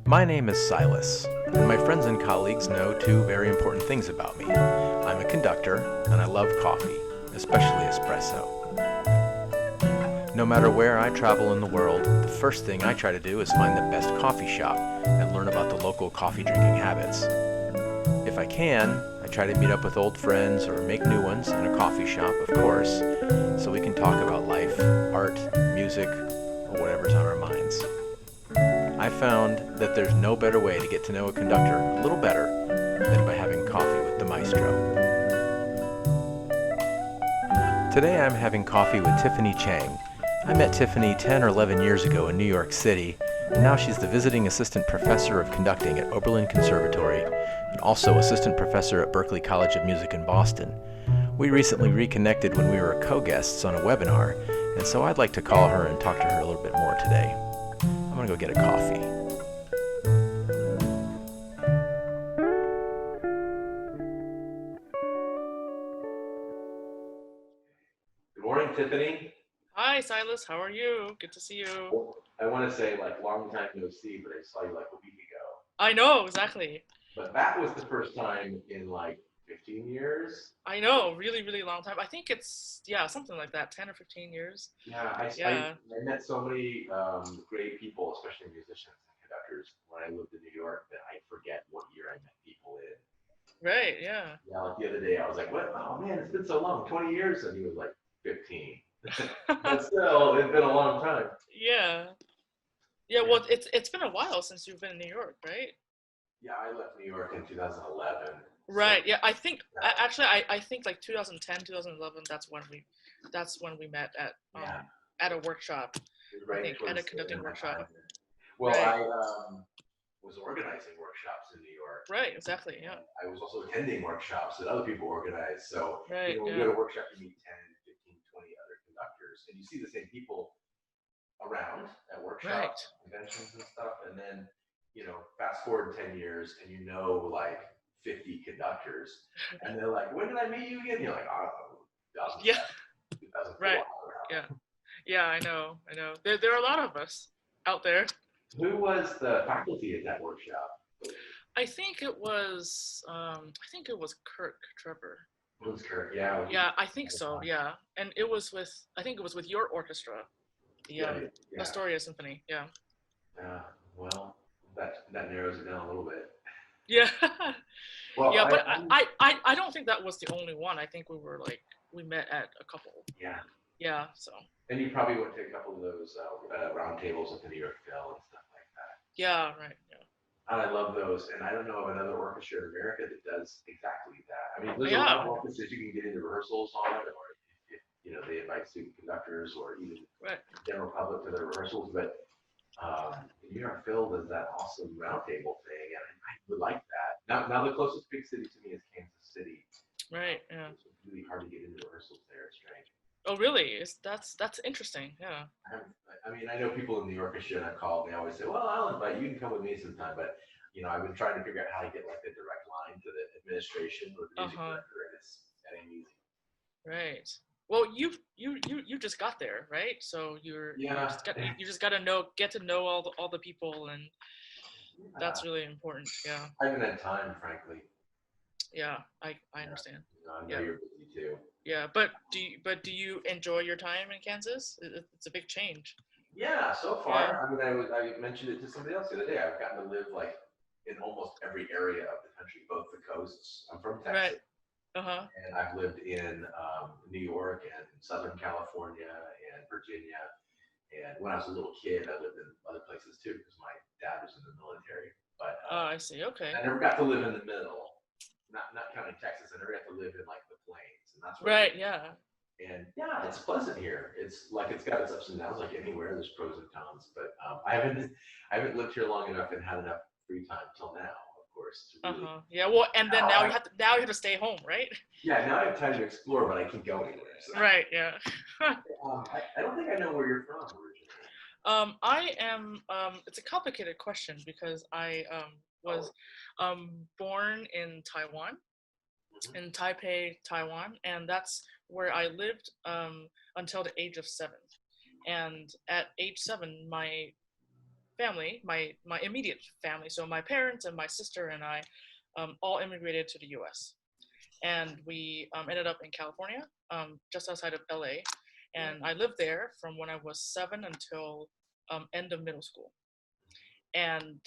My name is Silas, and my friends and colleagues know two very important things about me. I'm a conductor, and I love coffee, especially espresso. No matter where I travel in the world, the first thing I try to do is find the best coffee shop and learn about the local coffee drinking habits. If I can, I try to meet up with old friends or make new ones in a coffee shop, of course, so we can talk about life, art, music, or whatever's on our minds. I found that there's no better way to get to know a conductor a little better than by having coffee with the maestro. Today I'm having coffee with Tiffany Chang. I met Tiffany 10 or 11 years ago in New York City, and now she's the visiting assistant professor of conducting at Oberlin Conservatory and also assistant professor at Berklee College of Music in Boston. We recently reconnected when we were co-guests on a webinar, and so I'd like to call her and talk to her a little bit more today. I'm gonna go get a coffee. Good morning, Tiffany. Hi, Silas. How are you? Good to see you. Well, I want to say long time no see, but I saw you like a week ago. I know, exactly. But that was the first time in 15 years. I know, really, really long time. I think it's, yeah, something like that, 10 or 15 years. Yeah, Yeah, I met so many great people, especially musicians and conductors, when I lived in New York that I forget what year I met people in. right, yeah. Yeah, like the other day, I was like, "What? Oh man, it's been so long, 20 years," and he was like 15. But still, it's been a long time. Yeah. Yeah, Yeah, well, it's been a while since you've been in New York, right? yeah. I left New York in 2011. So Right. Yeah, I think yeah, actually I think like 2010, 2011, that's when we met yeah, at a workshop. it was I right think at a towards the end conducting of my time workshop. there. Well, Right. I was organizing workshops in New York. Right, exactly. Yeah. And I was also attending workshops that other people organize. So, Right, when you yeah. go to a workshop, you meet 10, 15, 20 other conductors, and you see the same people around at Right. workshops, conventions, and stuff. And then, fast forward 10 years, and you know, 50 conductors. And they're like, when did I meet you again? You're like, oh, Yeah, 2007, 2004. right. Yeah. Yeah, I know. I know. There are a lot of us out there. Who was the faculty at that workshop? I think it was Kirk Trevor. It was Kurt. Yeah, Yeah, I think so. Yeah, and it was with I think it was with your orchestra, the right. Yeah. Astoria Symphony. Yeah. Yeah. Well, that narrows it down a little bit. Yeah. Well, Yeah, but I'm I don't think that was the only one. I think we met at a couple. yeah. Yeah. So. And you probably went to a couple of those roundtables at the New York Phil and stuff like that. Yeah. Right. Yeah. And I love those. And I don't know of another orchestra in America that does exactly that. I mean, there's a lot Yeah. of orchestras you can get into rehearsals on, or if they invite student conductors or even Right. general public to their rehearsals. But the New York Phil does that awesome roundtable thing, and I would like that. Now the closest big city to me is Kansas City. Right. Yeah. It's really hard to get into rehearsals there. It's strange. Oh, really? Is that's interesting. Yeah. I mean, I know people in the orchestra that call me. I always say, "Well, I'll invite you. You can come with me sometime." But I've been trying to figure out how to get the direct line to the administration or the Uh music huh. director, and that ain't easy. Right. Well, you just got there, right? So Yeah, you just got to get to know all the people, and yeah. that's really important. Yeah. I haven't had time, frankly. Yeah. I Yeah, understand. I know Yeah. you're busy too. Yeah. But do you enjoy your time in Kansas? It's a big change. Yeah, so Yeah. far, I mean, I mentioned it to somebody else the other day. I've gotten to live in almost every area of the country, both the coasts. I'm from Right. Texas, Uh huh. and I've lived in New York and Southern California and Virginia. And when I was a little kid, I lived in other places too because my dad was in the military. But I see. Okay. I never got to live in the middle, not counting Texas. I never got to live in the plains, and that's where I Right. lived. Yeah. And yeah, it's pleasant here. It's got its ups and downs like anywhere. There's pros and cons, but I haven't lived here long enough and had enough free time till now, of course, to Uh really. huh. Yeah. Well, and then Now I now you have to stay home, right? Yeah, now I have time to explore, but I can't go anywhere. So Right. Yeah. I don't think I know where you're from originally. I am. It's a complicated question because I was Oh, born in Taiwan, mhm. in Taipei, Taiwan, and that's where I lived until the age of 7. And at age 7, my family, my immediate family. So my parents and my sister and I all immigrated to the U.S. And we ended up in California, just outside of LA. And I lived there from when I was 7 until end of middle school. And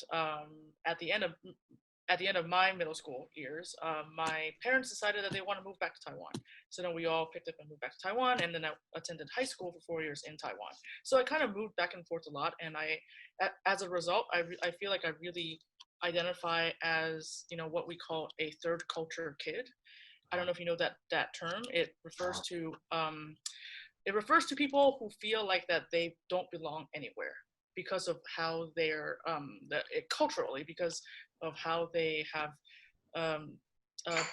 at the end of my middle school years, my parents decided that they want to move back to Taiwan. So then we all picked up and moved back to Taiwan, and then I attended high school for 4 years in Taiwan. So I kind of moved back and forth a lot, and as a result, I feel like I really identify as, what we call a third culture kid. I don't know if you know that term. It refers to people who feel like that they don't belong anywhere because of how they're culturally, because of how they have um, uh,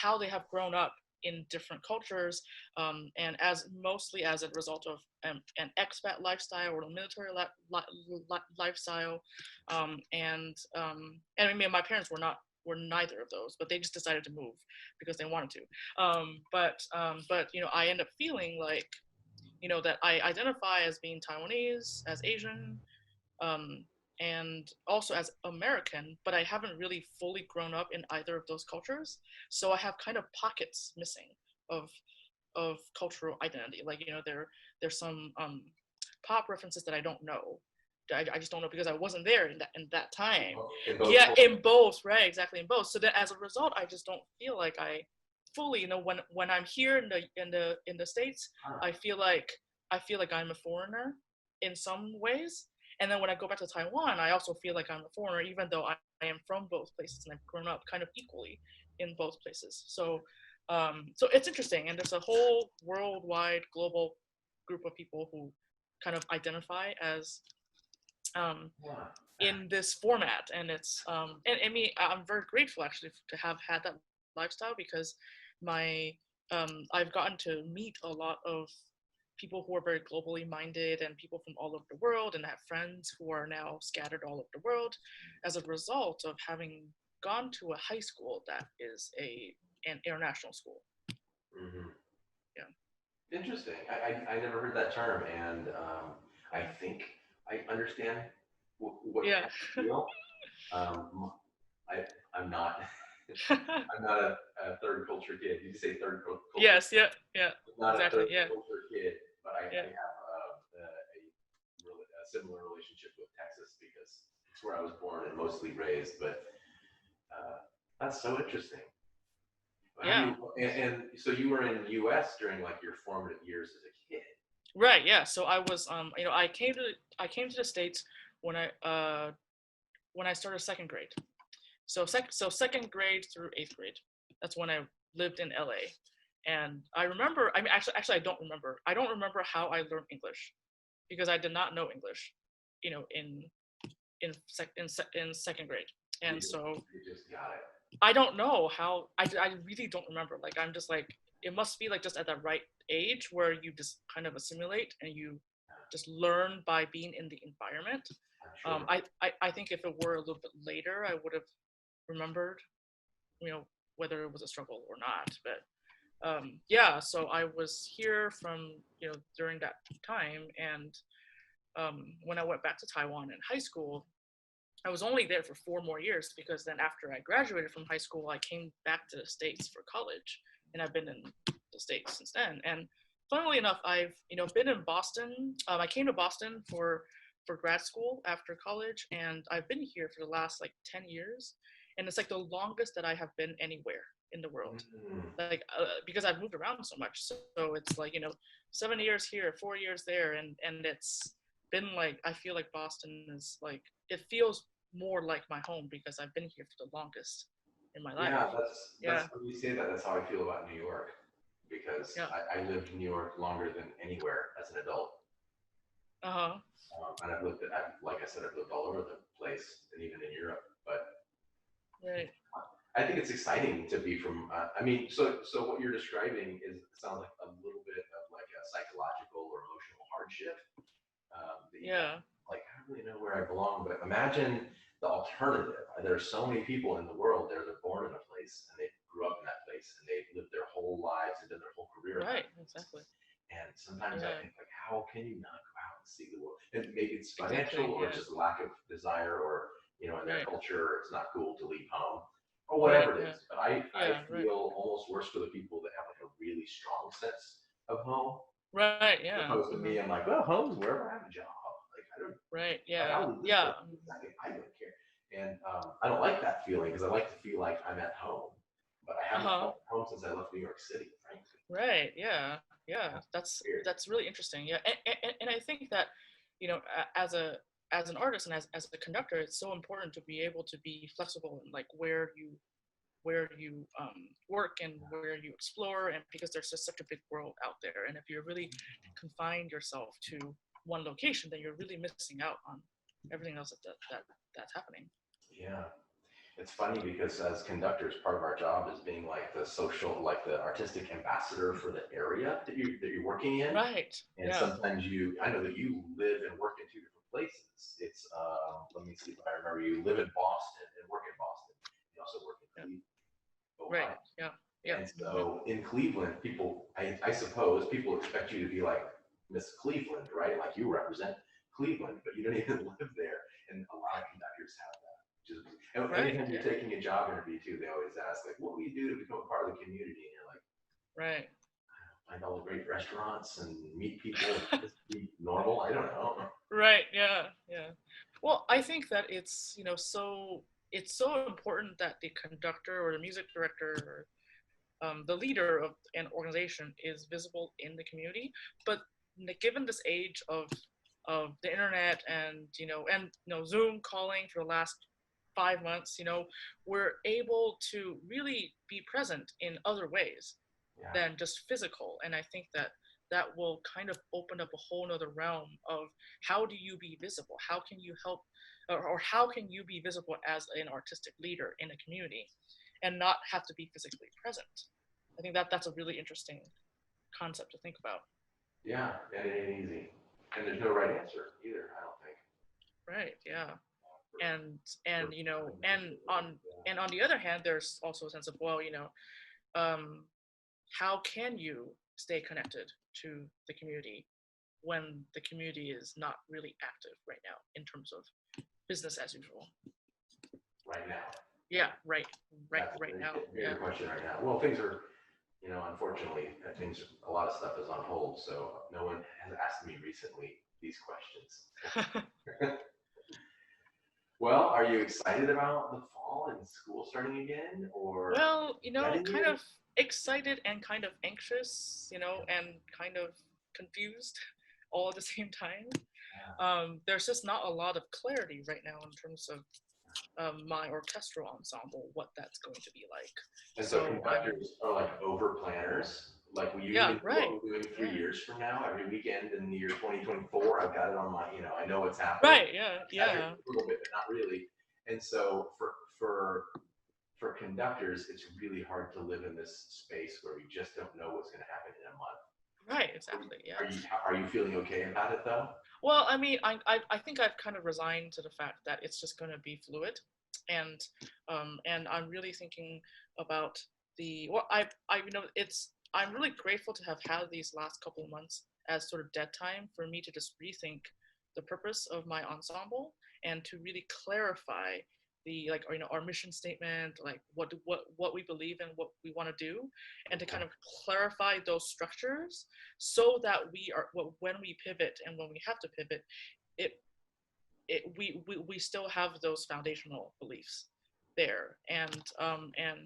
how they have grown up in different cultures, and as mostly as a result of an expat lifestyle or a military lifestyle, and I mean, my parents were neither of those, but they just decided to move because they wanted to. But I end up feeling like, that I identify as being Taiwanese, as Asian, um, and also as American, but I haven't really fully grown up in either of those cultures. So I have kind of pockets missing of cultural identity. Like, there's some pop references that I don't know. I just don't know because I wasn't there in that time. Yeah, in both, right? Exactly, in both. So that as a result, I just don't feel like I fully, when I'm here in the States, I feel like I'm a foreigner in some ways. And then when I go back to Taiwan, I also feel like I'm a foreigner, even though I am from both places and I've grown up kind of equally in both places. So so it's interesting, and there's a whole worldwide global group of people who kind of identify as in this format, and it's and I mean, I'm very grateful actually to have had that lifestyle, because my I've gotten to meet a lot of people who are very globally minded and people from all over the world, and have friends who are now scattered all over the world as a result of having gone to a high school that is an international school. Mm-hmm. Yeah. Interesting. I never heard that term, and I think I understand what you Yeah. feel. I'm not I'm not a third culture kid. Did you say third culture? Yes. Yeah. Yeah. Not a Exactly. third Yeah. culture kid, but I Yeah. have a similar relationship with Texas because it's where I was born and mostly raised. But that's so interesting. Yeah. And so you were in the U.S. during like your formative years as a kid. Right. Yeah. So I was I came to the States when I started second grade. So second grade through eighth grade. That's when I lived in LA. And I remember, I mean, actually, I don't remember. I don't remember how I learned English, because I did not know English, in second grade. And so You just got it. I don't know how. I really don't remember. Like, I'm just like, it must be like just at that right age where you just kind of assimilate and you just learn by being in the environment. Sure. I think if it were a little bit later, I would have remembered, whether it was a struggle or not. But yeah, so I was here from, during that time. And when I went back to Taiwan in high school, I was only there for 4 more years, because then after I graduated from high school, I came back to the States for college, and I've been in the States since then. And funnily enough, I've been in Boston. I came to Boston for grad school after college, and I've been here for the last like 10 years, and it's like the longest that I have been anywhere in the world. Like because I've moved around so much, so it's like 7 years here, 4 years there, and it's been like, I feel like Boston is like, it feels more like my home because I've been here for the longest in my life. Yeah, that's when you say that. That's how I feel about New York, because I lived in New York longer than anywhere as an adult. And like I said, I've lived all over the place, and even in Europe. But right. I think it's exciting to be from. I mean, so what you're describing sounds like a little bit of like a psychological or emotional hardship. Like, I don't really know where I belong, but imagine the alternative. There are so many people in the world. They're born in a place and they grew up in that place and they've lived their whole lives and done their whole career. Right. Exactly. And sometimes I think, like, how can you not go out and see the world? And maybe it's Exactly. financial or Yeah. just a lack of desire, or in their Right. culture it's not cool to leave home, or Right. whatever it Yeah. is. But I Yeah. Right. feel almost worse for the people that have like a really strong sense of home, Right. as Yeah. opposed to me. I'm like, well, home's wherever I have a job. Like I don't Right. like Yeah. I'll leave this Yeah. place in a second. I don't care. And I don't like that feeling because I like to feel like I'm at home. But I haven't Uh-huh. felt at home since I left New York City, frankly. Right. Yeah. Yeah. That's weird. That's really interesting. Yeah. And I think that, as an artist and as a conductor, it's so important to be able to be flexible in like where you work and where you explore, and because there's just such a big world out there, and if you're really confined yourself to one location, then you're really missing out on everything else that's happening. Yeah. It's funny because as conductors, part of our job is being like the social, like the artistic ambassador for the area that you're working in. Right. And Yeah. sometimes I know that you live and work in two different places. It's let me see if I remember. You live in Boston and work in Boston. You also work in Yeah. Cleveland, Right. Ohio. Yeah. Yeah. And so in Cleveland, people, I suppose, people expect you to be like Miss Cleveland, right? Like you represent Cleveland, but you don't even live there. And a lot of conductors have that. And Right. anytime you're Yeah. taking a job interview too, they always ask like, "What will you do to become a part of the community?" And you're like, Right. "Find all the great restaurants and meet people and just be normal." I don't know. Right. Yeah. Yeah. Well, I think that it's so important that the conductor or the music director or the leader of an organization is visible in the community. But given this age of the internet and Zoom calling for the last 5 months, we're able to really be present in other ways Yeah. than just physical. And I think that will kind of open up a whole nother realm of how do you be visible? How can you help, or how can you be visible as an artistic leader in a community and not have to be physically present? I think that's a really interesting concept to think about. Yeah, and it ain't easy. And there's no right answer either, I don't think. Right. Yeah. For, And on the other hand, there's also a sense of, well, how can you stay connected to the community when the community is not really active right now in terms of business as usual? right now. Yeah. Right now. Very Yeah. question right now. Well, things are, unfortunately, a lot of stuff is on hold, so no one has asked me recently these questions. Well, are you excited about the fall and school starting again, or Well, kind it? of excited and kind of anxious, and kind of confused all at the same time. There's just not a lot of clarity right now in terms of my orchestral ensemble, what that's going to be like. And so conductors are like over planners. Like we Yeah, usually right. what we're doing 3 years from now, every weekend in the year 2024, I've got it on my, I know what's happening. Right. Yeah. A little bit, but not really. And so for conductors, it's really hard to live in this space where we just don't know what's going to happen in a month. Right. Exactly. Yeah. Are you feeling okay about it though? Well, I mean, I think I've kind of resigned to the fact that it's just going to be fluid, and I'm really thinking about I'm really grateful to have had these last couple of months as sort of dead time for me to just rethink the purpose of my ensemble and to really clarify our mission statement, like what we believe in, what we want to do, and to kind of clarify those structures so that when we pivot and when we have to pivot, we still have those foundational beliefs there. And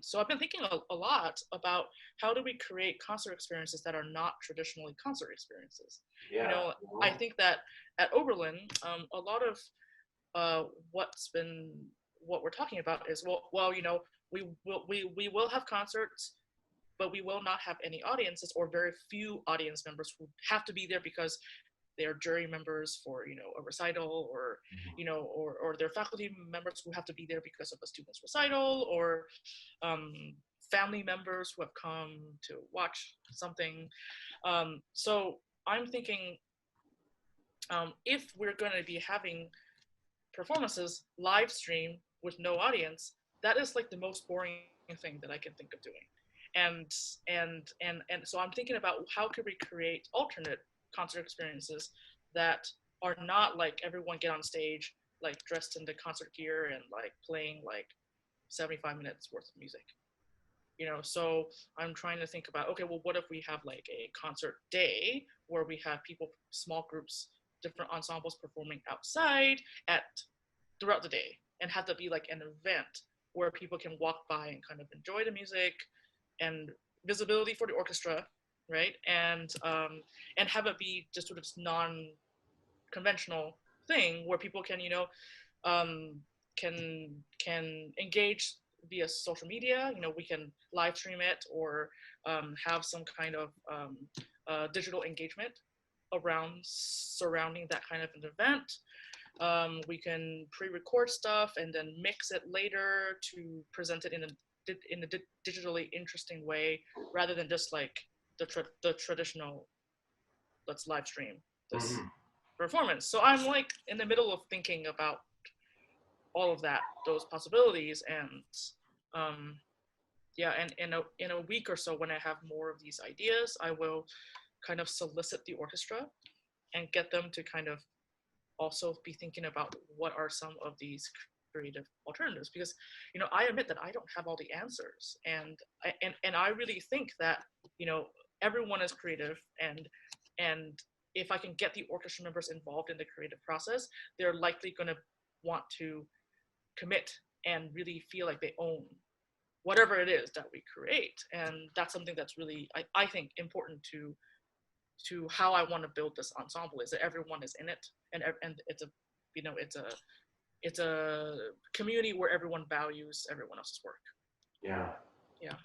so I've been thinking a lot about how do we create concert experiences that are not traditionally concert experiences. Yeah. I think that at Oberlin, a lot of what we're talking about is we will have concerts, but we will not have any audiences or very few audience members who have to be there because they're jury members for a recital, or or they're faculty members who have to be there because of a student's recital, or family members who have come to watch something. So I'm thinking, if we're going to be having performances live stream with no audience, that is like the most boring thing that I can think of doing. And so I'm thinking about how could we create alternate concert experiences that are not like everyone get on stage like dressed in the concert gear and like playing like 75 minutes worth of music. So I'm trying to think about, okay, well, what if we have like a concert day where we have people, small groups, different ensembles performing outside throughout the day, and have to be like an event where people can walk by and kind of enjoy the music and visibility for the orchestra, right? And have it be just sort of non-conventional thing where people can, um, can engage via social media. We can live stream it, or have some kind of digital engagement surrounding that kind of an event. We can pre-record stuff and then mix it later to present it in a digitally interesting way, rather than just like the traditional, let's live stream this performance. So I'm like in the middle of thinking about all of those possibilities, and and in a week or so, when I have more of these ideas, I will kind of solicit the orchestra and get them to kind of also be thinking about what are some of these creative alternatives, because I admit that I don't have all the answers, and I really think that everyone is creative, and if I can get the orchestra members involved in the creative process, they're likely going to want to commit and really feel like they own whatever it is that we create. And that's something that's really, I think, important to how I want to build this ensemble, is that everyone is in it, and it's a community where everyone values everyone else's work. Yeah. Yeah.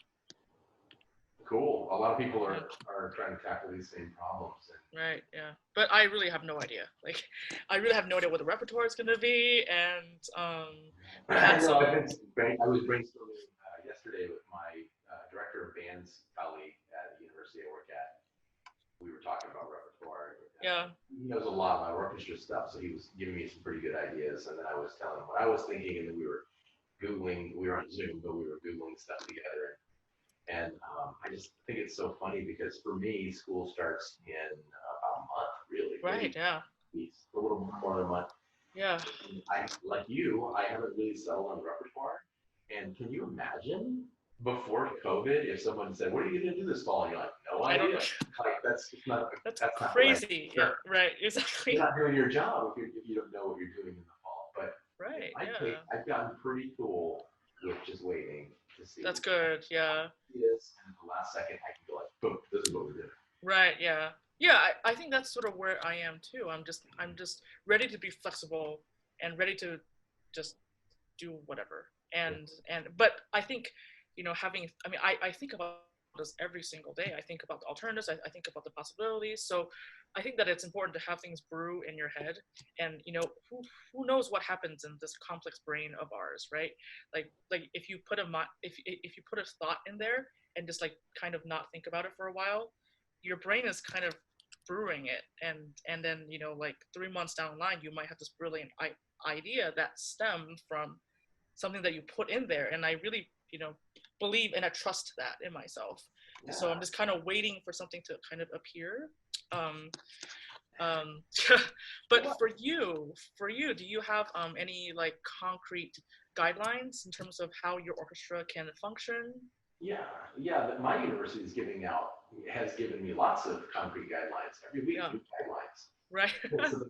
Cool. A lot of people are trying to tackle these same problems. Right. Yeah. But I really have no idea. Like, I really have no idea what the repertoire is going to be, and I was brainstorming yesterday with my director of bands colleague at the university I work at. We were talking about repertoire. Yeah. He knows a lot about orchestra stuff, so he was giving me some pretty good ideas, and then I was telling him what I was thinking, and then we were Googling. We were on Zoom, but we were Googling stuff together. And I just think it's so funny because for me, school starts in about a month, really. Right. Maybe Yeah. a little more than a month. Yeah. I, like you, I haven't really settled on repertoire. And can you imagine before COVID, if someone said, "What are you going to do this fall?" and you're like, "No idea." I don't know. Like that's crazy. Not right. Yeah. Right. Exactly. You're not doing your job if you don't know what you're doing in the fall. But right. I've gotten pretty cool with just waiting to see. That's good. Yeah. Yes, and at the last second, I can go like, boom, this is what we're doing. Right. Yeah. Yeah. I think that's sort of where I am too. I'm just ready to be flexible and ready to just do whatever. But I think, I think about this every single day. I think about the alternatives. I think about the possibilities. So I think that it's important to have things brew in your head, and who knows what happens in this complex brain of ours, right? Like if you put a thought in there and just like kind of not think about it for a while, your brain is kind of brewing it, and then like 3 months down the line, you might have this brilliant idea that stemmed from something that you put in there. And I really believe and I trust that in myself. Yeah. So I'm just kind of waiting for something to kind of appear. But for you, do you have any like concrete guidelines in terms of how your orchestra can function? Yeah. My university has given me lots of concrete guidelines every week. New guidelines. Right. So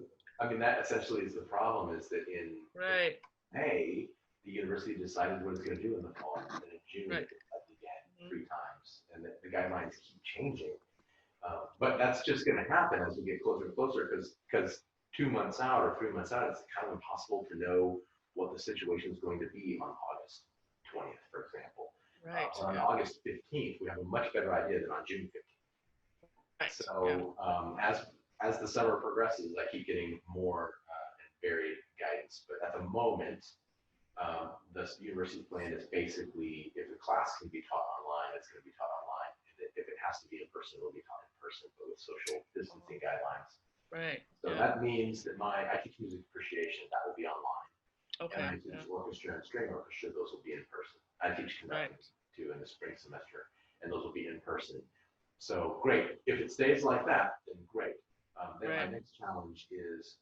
that essentially is the problem, is that in May, the university decided what it's going to do in the fall, and then in June it again 3 times, and the guidelines keep changing. But that's just going to happen as we get closer and closer, because 2 months out or 3 months out, it's kind of impossible to know what the situation is going to be on August 20th, for example. Right. On August 15th, we have a much better idea than on June 15th. Right. So as the summer progresses, I keep getting more and varied guidance. But at the moment, the university plan is basically, if the class can be taught online, it's going to be taught online. If it has to be in person, it will be taught in person, but with social distancing guidelines. Right. So that means that I teach music appreciation, that will be online. Okay. And I teach orchestra and string orchestra, those will be in person. I teach conducting too in the spring semester, and those will be in person. So great. If it stays like that, then great. Then my next challenge is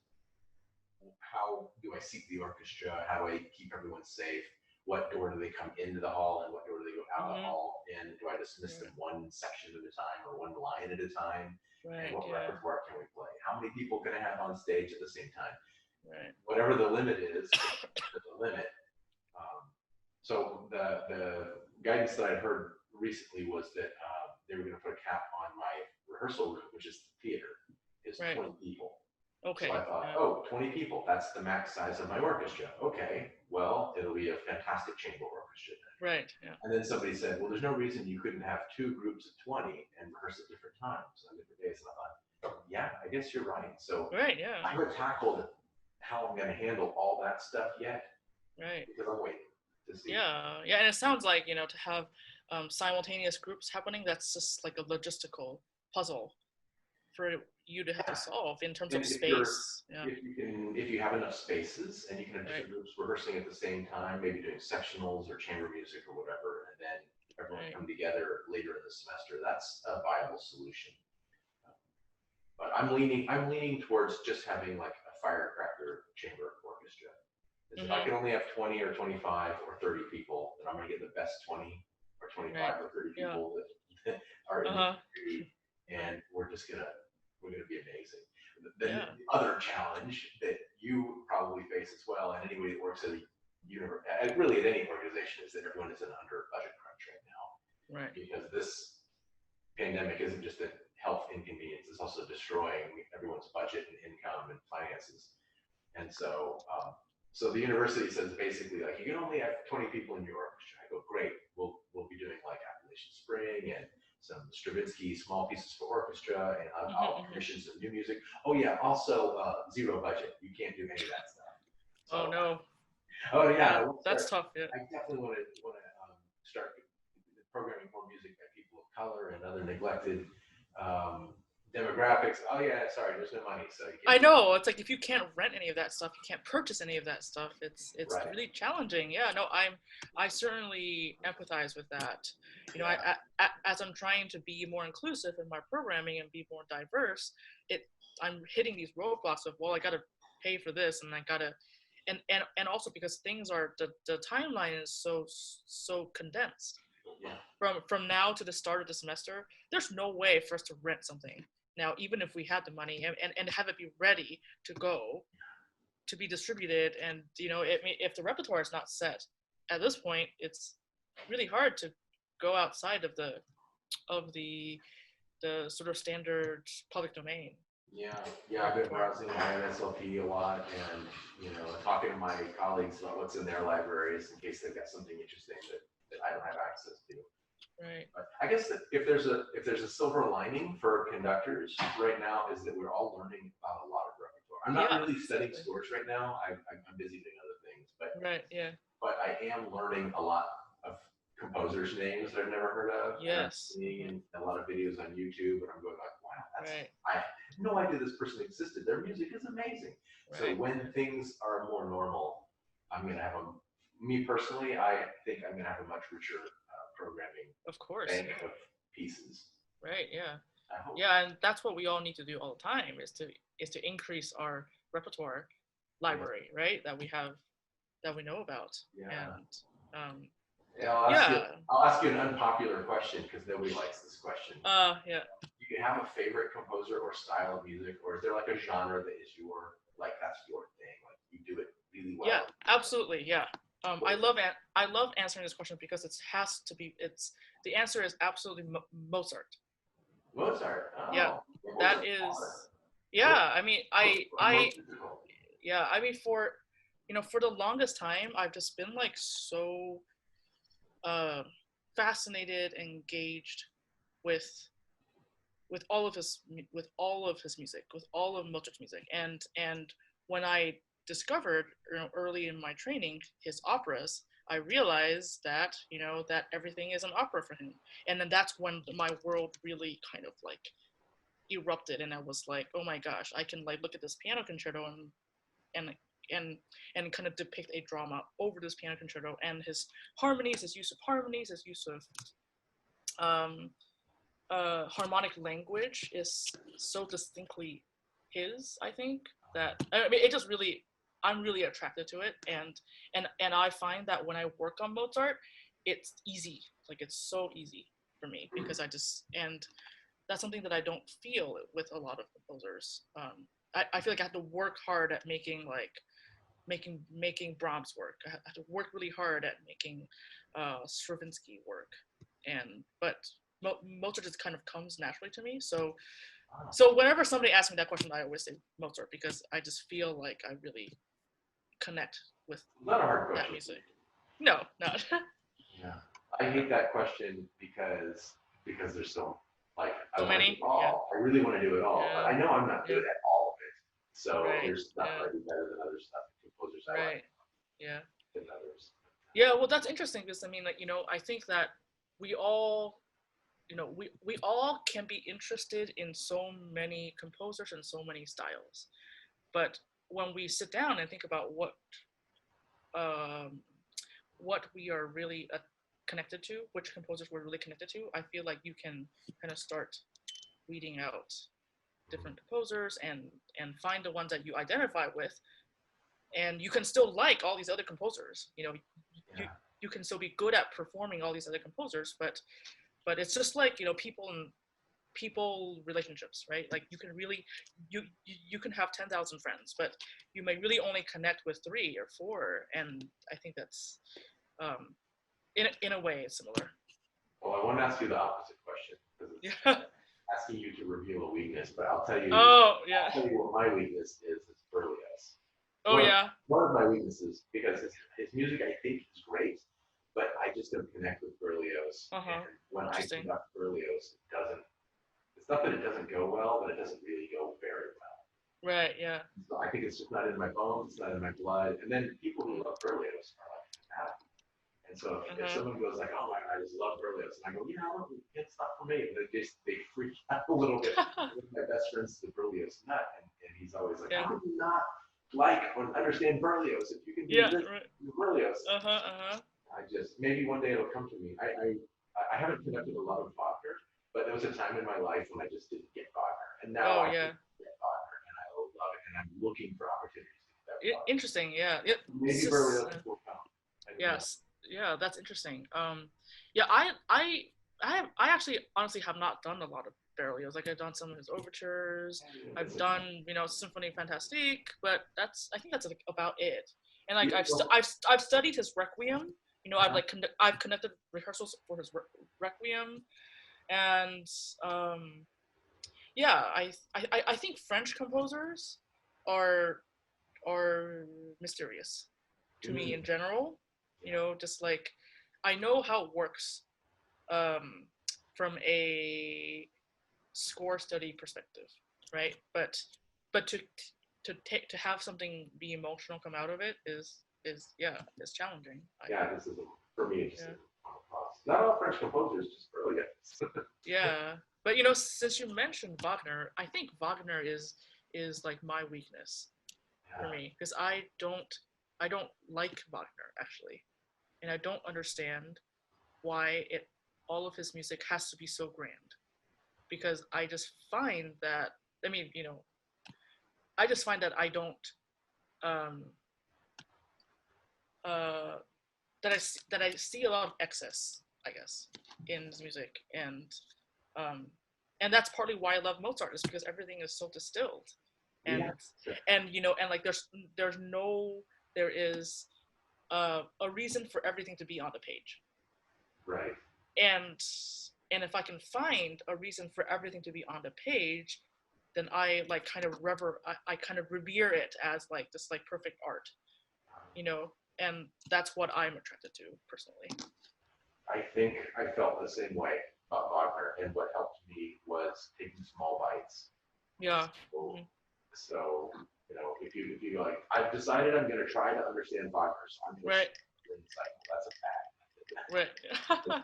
how do I seat the orchestra? How do I keep everyone safe? What door do they come into the hall and what door do they go out of the hall? And do I dismiss them one section at a time or one line at a time? And what repertoire can we play? How many people can I have on stage at the same time? Whatever the limit is, there's a limit. So the guidance that I'd heard recently was that they were going to put a cap on my rehearsal room, which is the theater, is 20 people. Okay. So I thought, 20 people, that's the max size of my orchestra. Okay, well, it'll be a fantastic chamber orchestra then. Right, yeah. And then somebody said, well, there's no reason you couldn't have 2 groups of 20 and rehearse at different times on different days. And I thought, yeah, I guess you're right. So I haven't tackled how I'm going to handle all that stuff yet. Right. Because I'm waiting to see. Yeah, and it sounds like, to have simultaneous groups happening, that's just like a logistical puzzle for you to have to solve in terms of space. If you have enough spaces and you can have different groups rehearsing at the same time, maybe doing sectionals or chamber music or whatever, and then everyone come together later in the semester, that's a viable solution. But I'm leaning towards just having like a firecracker chamber orchestra. If I can only have 20 or 25 or 30 people, then I'm going to get the best 20 or 25 or 30 people that are in the community, and we're going to be amazing. The other challenge that you probably face as well, and anybody that works at really at any organization, is that everyone is under budget crunch right now. Right. Because this pandemic isn't just a health inconvenience; it's also destroying everyone's budget and income and finances. And so, so the university says basically like you can only have 20 people in your orchestra. I go, great. We'll be doing like Appalachian Spring and some Stravinsky small pieces for orchestra, and I'll commission some new music. Oh yeah, also zero budget. You can't do any of that stuff. So, oh no. Oh yeah, that's tough. Yeah. I definitely want to start programming more music by people of color and other neglected demographics. Oh yeah, sorry, there's no money, so I know. It's like if you can't rent any of that stuff, you can't purchase any of that stuff. It's really challenging. Yeah, no, I certainly empathize with that. As I'm trying to be more inclusive in my programming and be more diverse, I'm hitting these roadblocks of, well, I got to pay for this, and I got to, and also because things are the timeline is so condensed. Yeah. From now to the start of the semester, there's no way for us to rent something now, even if we had the money and have it be ready to go, to be distributed. And if the repertoire is not set at this point, it's really hard to go outside of the sort of standard public domain. Yeah, I've been browsing my NSLP a lot, and talking to my colleagues about what's in their libraries in case they've got something interesting that I don't have access to. Right. But I guess that if there's a silver lining for conductors right now, is that we're all learning about a lot of repertoire. I'm not really studying scores right now. I'm busy doing other things, but But I am learning a lot of composers' names that I've never heard of. Yes. And I'm seeing a lot of videos on YouTube, and I'm going like, wow, I had no idea this person existed. Their music is amazing. Right. So when things are more normal, I'm going to have me personally, I think I'm going to have a much richer programming bank of pieces. Right. Yeah. Yeah, and that's what we all need to do all the time is to increase our repertoire library, right? That we have, that we know about. Yeah. And I'll ask you an unpopular question because nobody likes this question. Yeah. Do you have a favorite composer or style of music, or is there like a genre that is that's your thing, like you do it really well? Yeah, absolutely. Yeah. I love answering this question because the answer is absolutely Mozart. Mozart. Oh, yeah, that is. Yeah, I mean, for the longest time, I've just been like so fascinated, engaged with all of his music, with all of Mozart's music, and when I discovered early in my training his operas, I realized that that everything is an opera for him, and then that's when my world really kind of like erupted, and I was like, oh my gosh, I can like look at this piano concerto and kind of depict a drama over this piano concerto, and his harmonies, his use of harmonies, his use of harmonic language is so distinctly his, I think, that, I mean, it just really I'm really attracted to it, and I find that when I work on Mozart, it's easy. Like it's so easy for me because and that's something that I don't feel with a lot of composers. I feel like I have to work hard at making Brahms work. I have to work really hard at making Stravinsky work, but Mozart just kind of comes naturally to me. So whenever somebody asks me that question, I always say Mozart because I just feel like I really connect with Not a hard that question. music. No, not. Yeah. I hate that question because there's I So want to many? do it all. I really want to do it all, Yeah. but I know I'm not good at all of it. So Right. there's stuff Yeah. I do better than other stuff. Composers I Right. like Yeah. than others. Yeah. Well, that's interesting because I mean, like, I think that we all, we all can be interested in so many composers and so many styles, but when we sit down and think about um, what we are really connected to, which composers we're really connected to, I feel like you can kind of start weeding out different composers and find the ones that you identify with, and you can still like all these other composers. You can still be good at performing all these other composers, but it's just like people relationships, right? Like you can have 10,000 friends, but you may really only connect with 3 or 4, and I think that's in a way it's similar. Well, I want to ask you the opposite question because it's Yeah. asking you to reveal a weakness, but I'll tell you. Oh yeah. I'll tell you what my weakness is Berlioz. Oh yeah. One of my weaknesses, because his music I think is great, but I just don't connect with Berlioz. Uh-huh. And when I conduct Berlioz, it's not that it doesn't go well, but it doesn't really go very well. Right, yeah. So I think it's just not in my bones, it's not in my blood. And then people who love Berlioz are like fanatic. And so if someone goes like, oh my God, I just love Berlioz, and I go, it's not for me. They freak out a little bit. My best friend's the Berlioz nut, and he's always like, how do you not like or understand Berlioz if you can do this Berlioz? Maybe one day it'll come to me. I haven't conducted a lot of Wagner, but there was a time in my life when I just didn't get Wagner, and now I get Wagner, and I love it, and I'm looking for opportunities to get that Wagner. Interesting, yeah. Maybe Berlioz will come. Yes, yeah, that's interesting. Yeah, I actually honestly have not done a lot of Berlioz. Like I've done some of his overtures. I've done Symphonie Fantastique, but I think that's like about it. And like I've studied his Requiem. I've conducted rehearsals for his Requiem, and yeah, I think French composers are mysterious to me in general. Just like I know how it works from a score study perspective, right? But to have something be emotional come out of it is challenging. This is for me. It's just not all French composers, just brilliant. Yeah, but since you mentioned Wagner, I think Wagner is like my weakness for me because I don't like Wagner actually, and I don't understand why all of his music has to be so grand, because I just find that I just find that I don't that I see a lot of excess, I guess, in his music, and that's partly why I love Mozart, is because everything is so distilled, and like there is a reason for everything to be on the page, right? And if I can find a reason for everything to be on the page, then I like kind of revere it as like this like perfect art, and that's what I'm attracted to personally. I think I felt the same way about Wagner, and what helped me was taking small bites. Yeah. So if you like, I've decided I'm going to try to understand Wagner, so I'm going to cycle. That's a fact. Right.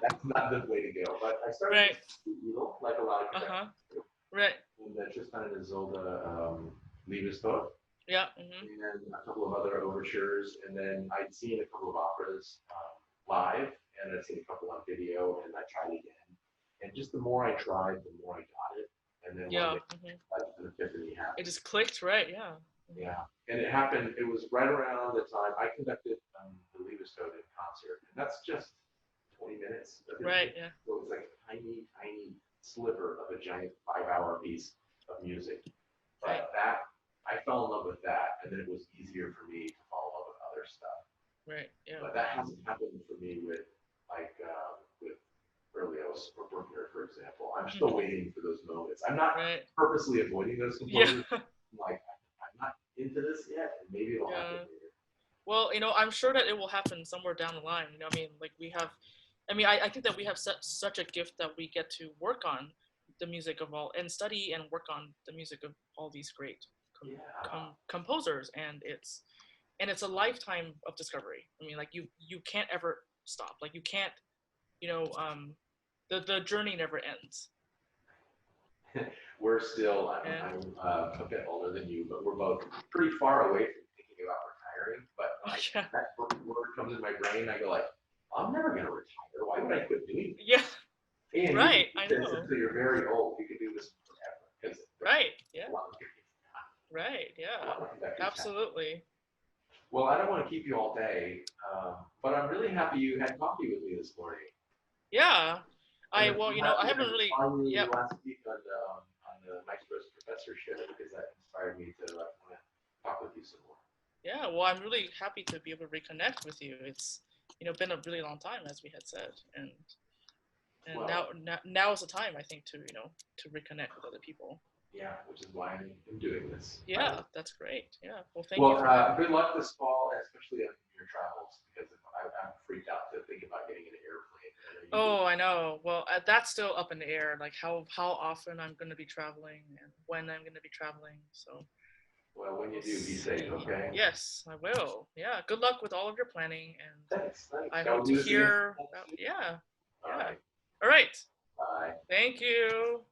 That's not the way to go. But I started to like a lot of conductors do. Right. And Tristan and Isolde Liebestod. Yeah. And a couple of other overtures, and then I'd seen a couple of operas live, and I'd seen a couple on video, and I tried again. And just the more I tried, the more I got it. And then one day, like an epiphany happened. It just clicked, right? Yeah. Yeah, and it happened. It was right around the time I conducted the Liebestod concert, and that's just 20 minutes. Right. Yeah. So it was like a tiny, tiny sliver of a giant 5-hour piece of music. Right. But that I fell in love with that, and then it was easier for me to fall in love with other stuff. Right. Yeah. But that hasn't happened for me with like with Berlioz or Berklee, for example. I'm still waiting for those moments. I'm not purposely avoiding those composers. Yeah. I'm like, I'm not into this yet, and maybe it'll happen later. Well, I'm sure that it will happen somewhere down the line. I mean, like we have, I think that we have such a gift that we get to work on the music of all and study and work on the music of all these great composers, and it's a lifetime of discovery. I mean, like you can't ever stop. Like you can't, the journey never ends. We're still, I'm a bit older than you, but we're both pretty far away from thinking about retiring. But that word comes in my brain, I go like, I'm never going to retire. Why would I quit doing this? Yeah. And right. I know. Until you're very old, you can do this forever. Right. Yeah. Right. Yeah. Absolutely. Well, I don't want to keep you all day, but I'm really happy you had coffee with me this morning. Yeah. I haven't really. Yeah. Last week on the Maestro's professorship, because that inspired me to want to talk with you some more. Yeah. Well, I'm really happy to be able to reconnect with you. It's been a really long time, as we had said, and now is the time, I think, to to reconnect with other people. Yeah, which is why I'm doing this. Yeah, that's great. Yeah. Well, thank you. Well, good luck this fall, especially on your travels, because I'm freaked out to think about getting in an airplane. Oh, I know. Well, that's still up in the air, like how often I'm going to be traveling and when I'm going to be traveling. So. Well, when you do, be safe, okay? Yes, I will. Yeah. Good luck with all of your planning, and thanks. I hope to hear. Yeah. All right. All right. Bye. Thank you.